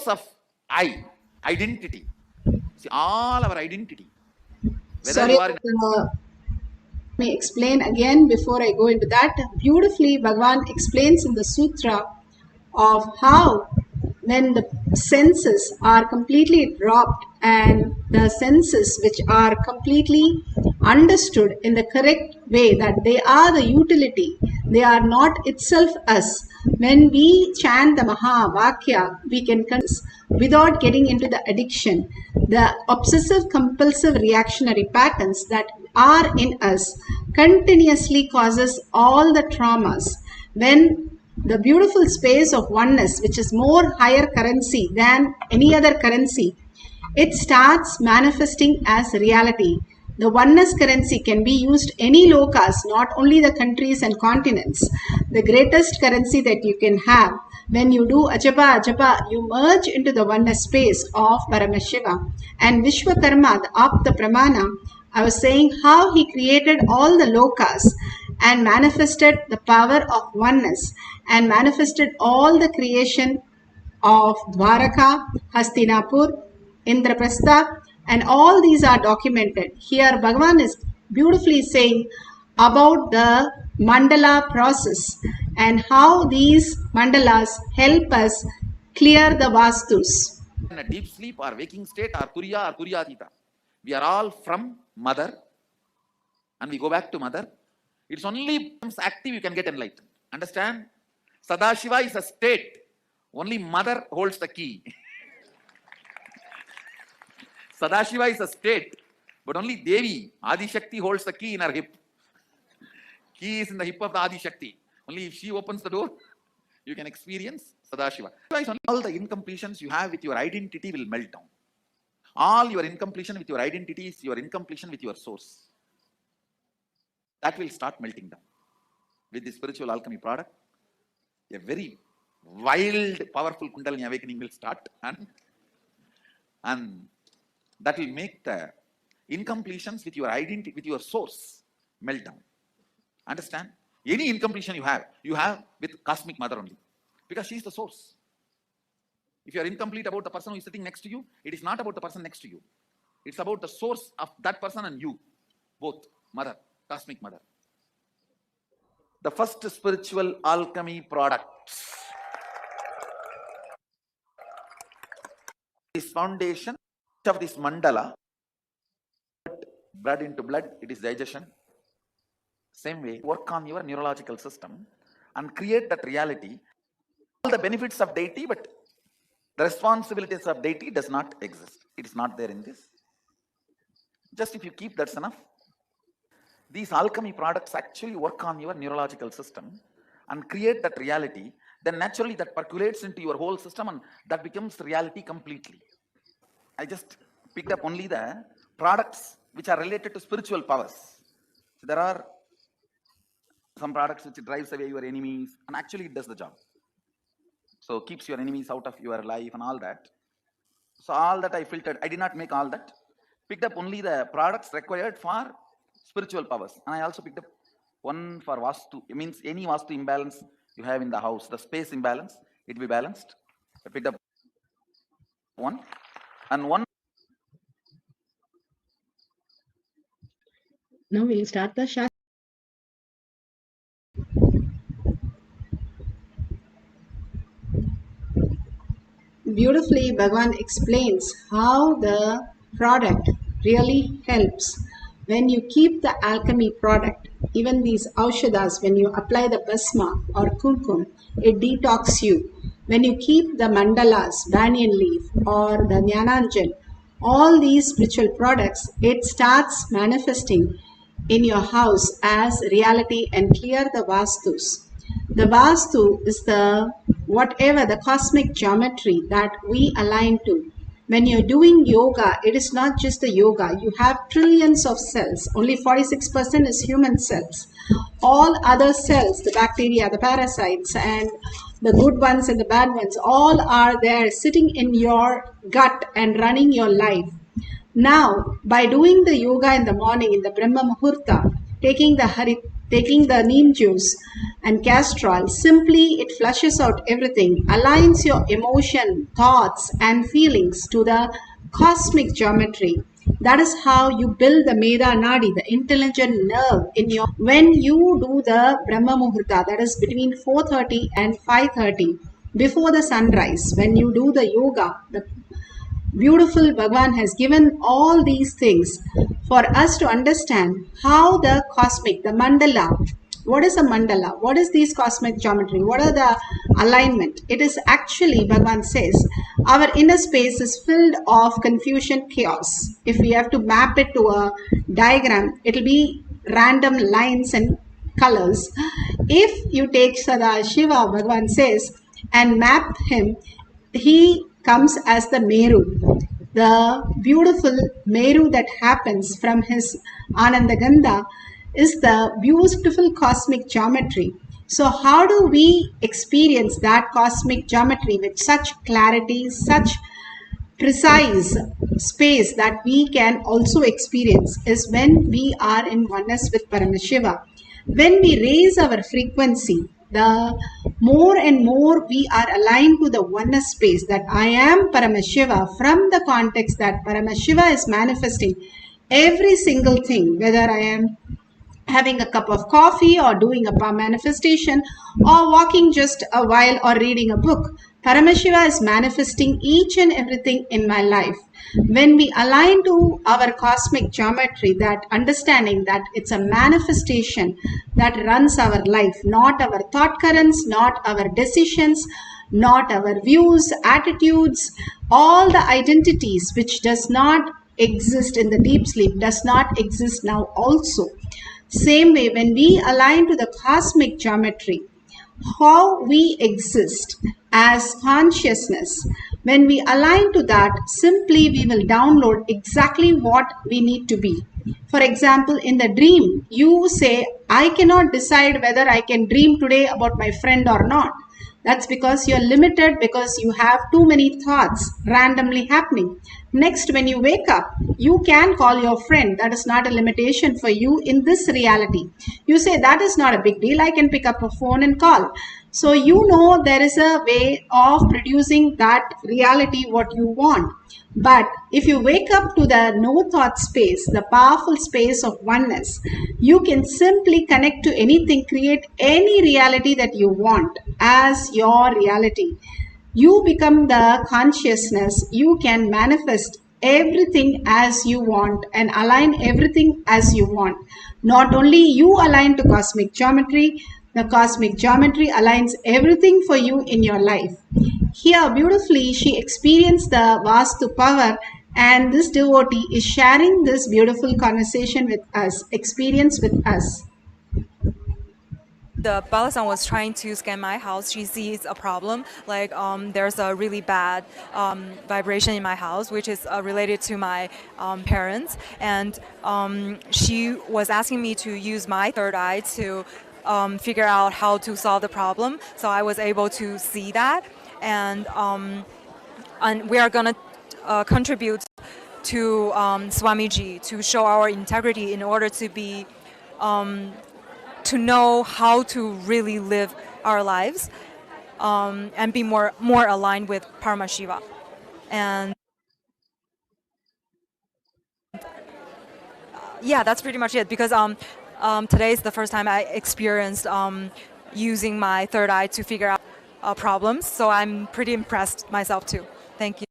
of identity. See, all our identity. Whether Sorry, you are let me explain again before I go into that. Beautifully, Bhagavan explains in the sutra of how when the senses are completely dropped and the senses which are completely understood in the correct way, that they are the utility, they are not itself us. When we chant the Mahavakya, we can without getting into the addiction, the obsessive compulsive reactionary patterns that are in us continuously causes all the traumas. When the beautiful space of oneness, which is more higher currency than any other currency, it starts manifesting as reality. The oneness currency can be used any lokas, not only the countries and continents. The greatest currency that you can have, when you do ajapa ajapa, you merge into the oneness space of Paramashiva. And Vishwakarma, the Apta Pramana, I was saying how he created all the lokas and manifested the power of oneness and manifested all the creation of Dwaraka, Hastinapur, Indraprastha, and all these are documented. Here Bhagavan is beautifully saying about the mandala process and how these mandalas help us clear the vastus. in a deep sleep or waking state or Turiya or Turiyatita. We are all from mother and we go back to mother. It's only becomes active you can get enlightened. Understand? Sadashiva is a state. Only mother holds the key. Sadashiva is a state, but only Devi, Adi Shakti, holds the key in her hip. Key is in the hip of the Adi Shakti. Only if she opens the door, you can experience Sadashiva. All the incompletions you have with your identity will melt down. All your incompletion with your identity is your incompletion with your source. That will start melting down. With the spiritual alchemy product, a very wild, powerful Kundalini awakening will start, and that will make the incompletions with your identity, with your source, melt down. Understand? Any incompletion you have with Cosmic Mother only, because she is the source. If you are incomplete about the person who is sitting next to you, it is not about the person next to you. It's about the source of that person and you, both, Mother, Cosmic Mother. The first spiritual alchemy product. This foundation of this mandala, blood into blood, it is digestion. Same way, work on your neurological system and create that reality. All the benefits of deity, but the responsibilities of deity does not exist. It is not there in this. Just if you keep, that's enough. These alchemy products actually work on your neurological system and create that reality. Then naturally that percolates into your whole system and that becomes reality completely. I just picked up only the products which are related to spiritual powers. So there are some products which drives away your enemies, and actually it does the job. So keeps your enemies out of your life and all that. So all that I filtered, I did not make all that. Picked up only the products required for spiritual powers. And I also picked up one for Vastu. It means any Vastu imbalance you have in the house, the space imbalance, it will be balanced. I picked up one. And one. Now we'll start the Shastra. Beautifully, Bhagavan explains how the product really helps. When you keep the alchemy product, even these aushadas, when you apply the basma or kumkum, it detox you. When you keep the mandalas, banyan leaf or the jnananjan, all these spiritual products, it starts manifesting in your house as reality and clear the vastus. The vastu is the whatever the cosmic geometry that we align to. When you're doing yoga, it is not just the yoga. You have trillions of cells. Only 46% is human cells. All other cells, the bacteria, the parasites, and the good ones and the bad ones, all are there sitting in your gut and running your life. Now, by doing the yoga in the morning, in the Brahma Muhurta, taking the neem juice and castrol. Simply, it flushes out everything, aligns your emotion, thoughts, and feelings to the cosmic geometry. That is how you build the Meda Nadi, the intelligent nerve in your. When you do the Brahma Muhurta, that is between 4:30 and 5:30, before the sunrise, when you do the yoga, the beautiful Bhagavan has given all these things for us to understand how the cosmic, the mandala, what is a mandala? What is these cosmic geometry? What are the alignment? It is actually, Bhagavan says, our inner space is filled of confusion, chaos. If we have to map it to a diagram, it will be random lines and colors. If you take Sada Shiva, Bhagavan says, and map him, he comes as the Meru, the beautiful Meru that happens from his Anandagandha is the beautiful cosmic geometry. So how do we experience that cosmic geometry with such clarity, such precise space that we can also experience is when we are in oneness with Paramashiva. When we raise our frequency, the more and more we are aligned to the oneness space that I am Paramashiva, from the context that Paramashiva is manifesting every single thing, whether I am having a cup of coffee or doing a manifestation or walking just a while or reading a book. Paramashiva is manifesting each and everything in my life. When we align to our cosmic geometry, that understanding that it's a manifestation that runs our life, not our thought currents, not our decisions, not our views, attitudes, all the identities which does not exist in the deep sleep, does not exist now also. Same way, when we align to the cosmic geometry, how we exist as consciousness, when we align to that, simply we will download exactly what we need to be. For example, in the dream, you say, I cannot decide whether I can dream today about my friend or not. That's because you're limited, because you have too many thoughts randomly happening. Next, when you wake up, you can call your friend. That is not a limitation for you in this reality. You say, that is not a big deal. I can pick up a phone and call. So you know there is a way of producing that reality what you want. But if you wake up to the no thought space, the powerful space of oneness, you can simply connect to anything, create any reality that you want as your reality. You become the consciousness. You can manifest everything as you want and align everything as you want. Not only you align to cosmic geometry, the cosmic geometry aligns everything for you in your life. Here, beautifully, she experienced the Vastu power, and this devotee is sharing this beautiful conversation with us, experience with us. The Balasan was trying to scan my house. She sees a problem, like there's a really bad vibration in my house, which is related to my parents. And she was asking me to use my third eye to figure out how to solve the problem. So I was able to see that. And we are going to contribute to Swamiji to show our integrity in order to be to know how to really live our lives and be more aligned with Paramashiva. And yeah, that's pretty much it, because today is the first time I experienced using my third eye to figure out problems. So I'm pretty impressed myself too. Thank you.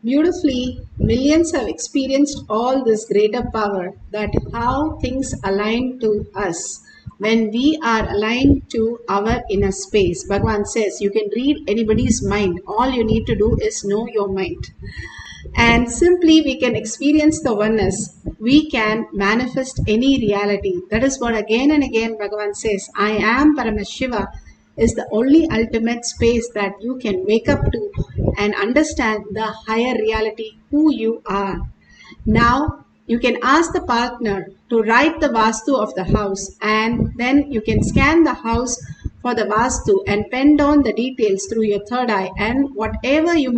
Beautifully, millions have experienced all this greater power, that how things align to us when we are aligned to our inner space. Bhagavan says you can read anybody's mind. All you need to do is know your mind. And simply we can experience the oneness. We can manifest any reality. That is what again and again Bhagavan says, I am Paramashiva is the only ultimate space that you can wake up to and understand the higher reality, who you are. Now, you can ask the partner to write the Vastu of the house, and then you can scan the house for the Vastu and pen down the details through your third eye, and whatever you